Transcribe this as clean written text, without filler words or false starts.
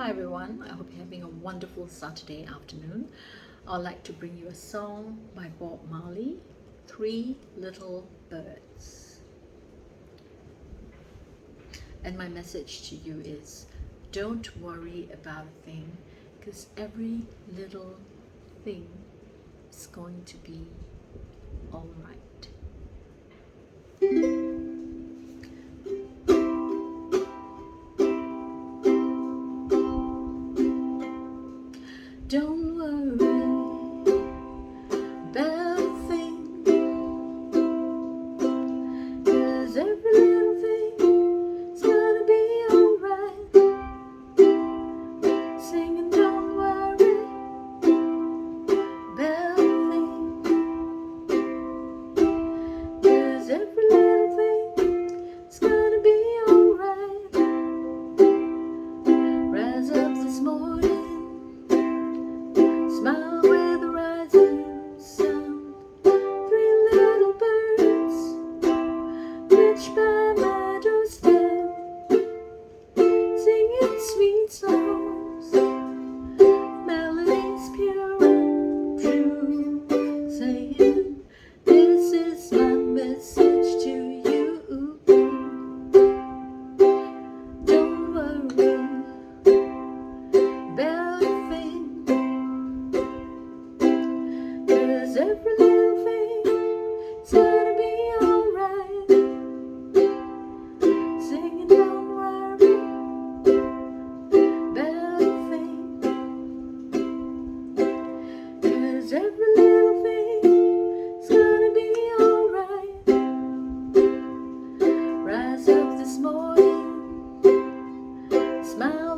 Hi everyone, I hope you're having a wonderful Saturday afternoon. I'd like to bring you a song by Bob Marley, Three Little Birds. And my message to you is, don't worry about a thing, because every little thing is going to be all right. Don't worry about a thing, 'cause every little thing is gonna be alright. Singing, don't worry about a thing, 'cause every little thing is gonna be alright. Rise up this morning, smile with the rising sun. Three little birds perched by my doorstep, singing sweet songs, melodies pure and true, saying, this is my message to you. Don't worry about a thing, 'cause every little thing is gonna be alright. Singing, don't worry about a thing, 'cause every little thing is gonna be alright. Rise up this morning, smile